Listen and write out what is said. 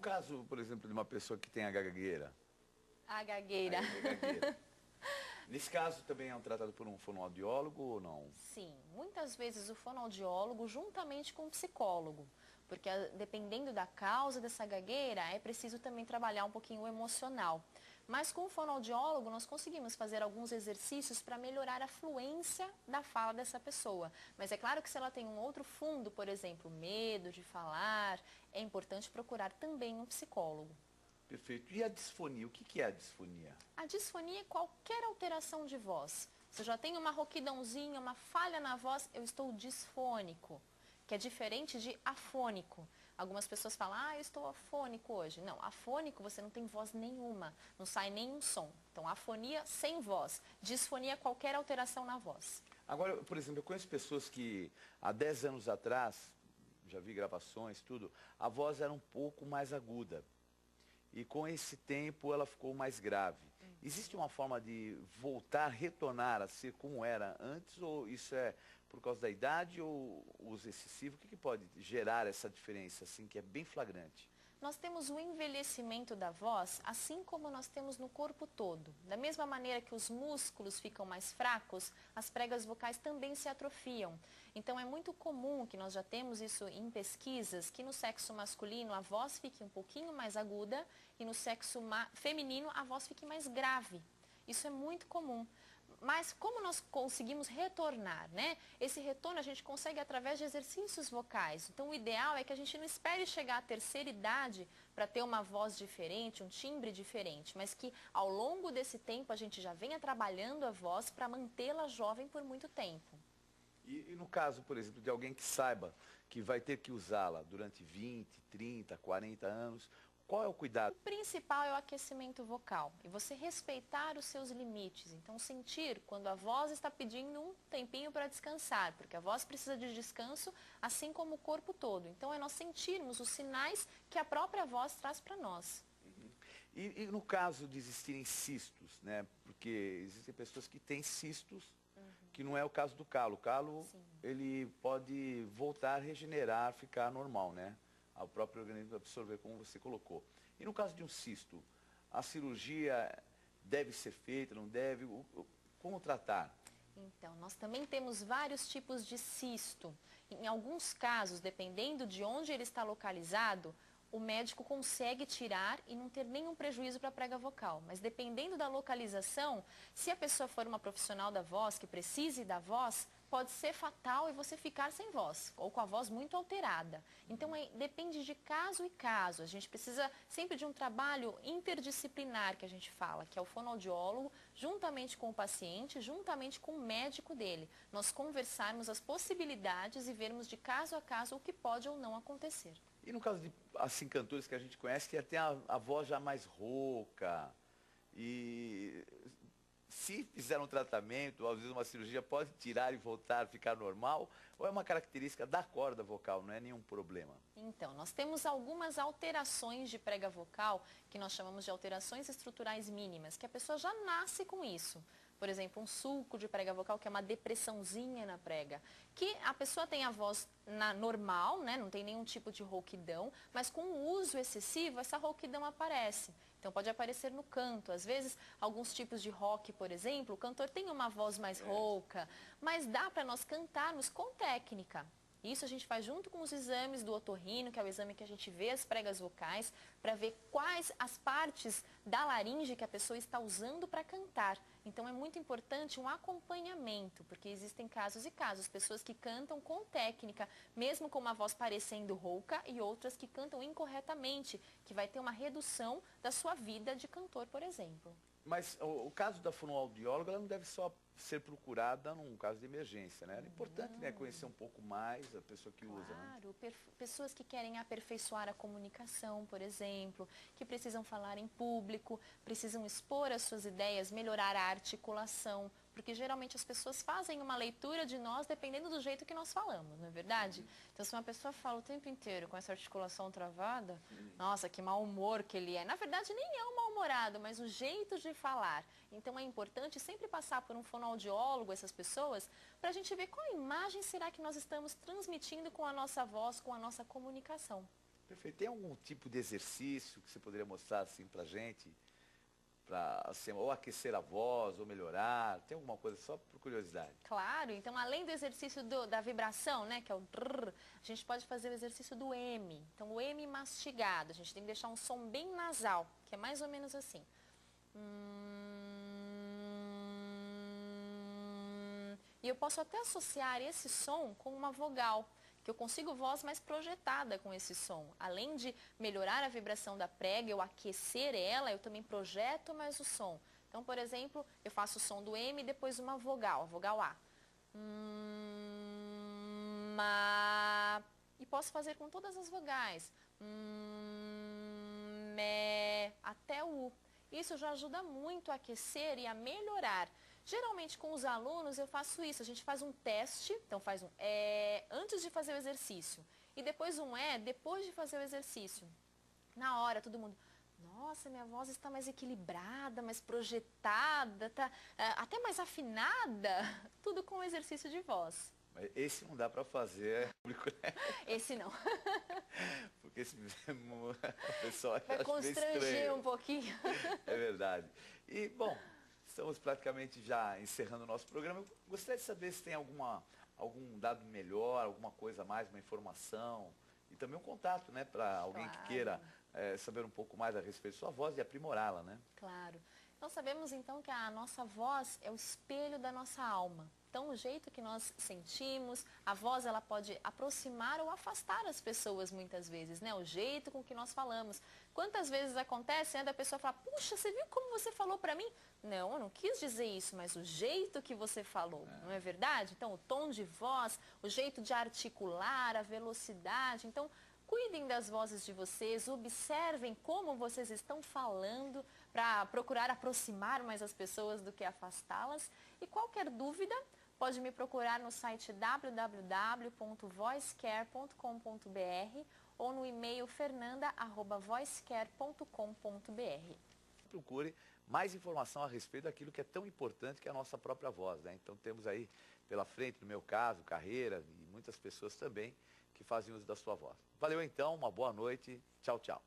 caso, por exemplo, de uma pessoa que tem a gagueira? A gagueira. Gagueira. Nesse caso também é tratado por um fonoaudiólogo ou não? Sim, muitas vezes o fonoaudiólogo juntamente com o psicólogo, porque dependendo da causa dessa gagueira, é preciso também trabalhar um pouquinho o emocional. Mas com o fonoaudiólogo nós conseguimos fazer alguns exercícios para melhorar a fluência da fala dessa pessoa. Mas é claro que se ela tem um outro fundo, por exemplo, medo de falar, é importante procurar também um psicólogo. Perfeito. E a disfonia? O que é a disfonia? A disfonia é qualquer alteração de voz. Se já tem uma rouquidãozinha, uma falha na voz, eu estou disfônico, que é diferente de afônico. Algumas pessoas falam, eu estou afônico hoje. Não, afônico você não tem voz nenhuma, não sai nenhum som. Então, afonia sem voz, disfonia qualquer alteração na voz. Agora, por exemplo, eu conheço pessoas que há 10 anos atrás, já vi gravações, tudo, a voz era um pouco mais aguda. E com esse tempo ela ficou mais grave. Existe uma forma de voltar, retornar a ser como era antes, ou isso é por causa da idade ou uso excessivo? O que pode gerar essa diferença, assim, que é bem flagrante? Nós temos o envelhecimento da voz, assim como nós temos no corpo todo. Da mesma maneira que os músculos ficam mais fracos, as pregas vocais também se atrofiam. Então é muito comum, que nós já temos isso em pesquisas, que no sexo masculino a voz fique um pouquinho mais aguda e no sexo feminino a voz fique mais grave. Isso é muito comum. Mas como nós conseguimos retornar, né? Esse retorno a gente consegue através de exercícios vocais. Então o ideal é que a gente não espere chegar à terceira idade para ter uma voz diferente, um timbre diferente, mas que ao longo desse tempo a gente já venha trabalhando a voz para mantê-la jovem por muito tempo. E no caso, por exemplo, de alguém que saiba que vai ter que usá-la durante 20, 30, 40 anos, qual é o cuidado? O principal é o aquecimento vocal e você respeitar os seus limites. Então, sentir quando a voz está pedindo um tempinho para descansar, porque a voz precisa de descanso, assim como o corpo todo. Então, é nós sentirmos os sinais que a própria voz traz para nós. E no caso de existirem cistos, né? Porque existem pessoas que têm cistos, que não é o caso do calo. O calo, Sim. ele pode voltar, regenerar, ficar normal, né? O próprio organismo absorver, como você colocou. E no caso de um cisto, a cirurgia deve ser feita, não deve? Como tratar? Então, nós também temos vários tipos de cisto. Em alguns casos, dependendo de onde ele está localizado, o médico consegue tirar e não ter nenhum prejuízo para a prega vocal. Mas dependendo da localização, se a pessoa for uma profissional da voz, que precise da voz, pode ser fatal e você ficar sem voz, ou com a voz muito alterada. Então, depende de caso e caso. A gente precisa sempre de um trabalho interdisciplinar, que a gente fala, que é o fonoaudiólogo, juntamente com o paciente, juntamente com o médico dele. Nós conversarmos as possibilidades e vermos de caso a caso o que pode ou não acontecer. E no caso de, assim, cantores que a gente conhece, que tem a voz já mais rouca, e se fizer um tratamento, às vezes uma cirurgia, pode tirar e voltar, ficar normal? Ou é uma característica da corda vocal, não é nenhum problema? Então, nós temos algumas alterações de prega vocal, que nós chamamos de alterações estruturais mínimas, que a pessoa já nasce com isso. Por exemplo, um sulco de prega vocal, que é uma depressãozinha na prega. Que a pessoa tem a voz normal, né? Não tem nenhum tipo de rouquidão, mas com o uso excessivo, essa rouquidão aparece. Então pode aparecer no canto. Às vezes, alguns tipos de rock, por exemplo, o cantor tem uma voz mais rouca, mas dá para nós cantarmos com técnica. Isso a gente faz junto com os exames do otorrino, que é o exame que a gente vê as pregas vocais, para ver quais as partes da laringe que a pessoa está usando para cantar. Então é muito importante um acompanhamento, porque existem casos e casos, pessoas que cantam com técnica, mesmo com uma voz parecendo rouca, e outras que cantam incorretamente, que vai ter uma redução da sua vida de cantor, por exemplo. Mas o caso da fonoaudióloga, ela não deve só ser procurada num caso de emergência, né? É importante, né, conhecer um pouco mais a pessoa que usa, né? Claro, pessoas que querem aperfeiçoar a comunicação, por exemplo, que precisam falar em público, precisam expor as suas ideias, melhorar a articulação, porque geralmente as pessoas fazem uma leitura de nós dependendo do jeito que nós falamos, não é verdade? Então, se uma pessoa fala o tempo inteiro com essa articulação travada, nossa, que mau humor que ele é. Na verdade, nem é um mal-humorado, mas o jeito de falar. Então, é importante sempre passar por um fonoaudiólogo, essas pessoas, para a gente ver qual imagem será que nós estamos transmitindo com a nossa voz, com a nossa comunicação. Perfeito. Tem algum tipo de exercício que você poderia mostrar assim pra gente? Para assim, ou aquecer a voz, ou melhorar? Tem alguma coisa só por curiosidade? Claro, então além do exercício da vibração, né, que é o drrr, a gente pode fazer o exercício do M. Então o M mastigado, a gente tem que deixar um som bem nasal, que é mais ou menos assim. E eu posso até associar esse som com uma vogal, que eu consigo voz mais projetada com esse som. Além de melhorar a vibração da prega, eu aquecer ela, eu também projeto mais o som. Então, por exemplo, eu faço o som do M e depois uma vogal, a vogal A. Ma. E posso fazer com todas as vogais. Me, até o U. Isso já ajuda muito a aquecer e a melhorar. Geralmente com os alunos eu faço isso, a gente faz um teste, então faz um antes de fazer o exercício e depois um depois de fazer o exercício. Na hora todo mundo, nossa, minha voz está mais equilibrada, mais projetada, tá até mais afinada, tudo com o exercício de voz. Mas esse não dá para fazer, Esse não. porque se o pessoal Vai acha meio constranger estranho. um pouquinho. É verdade. E, bom, estamos praticamente já encerrando o nosso programa. Eu gostaria de saber se tem algum dado melhor, alguma coisa a mais, uma informação. E também um contato, né, para alguém que Claro. queira saber um pouco mais a respeito de sua voz e aprimorá-la, né? Claro. Então sabemos então que a nossa voz é o espelho da nossa alma. Então o jeito que nós sentimos, a voz ela pode aproximar ou afastar as pessoas muitas vezes, né? O jeito com que nós falamos. Quantas vezes acontece, né, da pessoa falar, puxa, você viu como você falou para mim? Não, eu não quis dizer isso, mas o jeito que você falou, não é verdade? Então o tom de voz, o jeito de articular, a velocidade, então cuidem das vozes de vocês, observem como vocês estão falando para procurar aproximar mais as pessoas do que afastá-las. E qualquer dúvida, pode me procurar no site www.voicecare.com.br ou no e-mail fernanda@voicecare.com.br. Procure mais informação a respeito daquilo que é tão importante que é a nossa própria voz, né? Então temos aí pela frente, no meu caso, carreira e muitas pessoas também que fazem uso da sua voz. Valeu então, uma boa noite, tchau, tchau.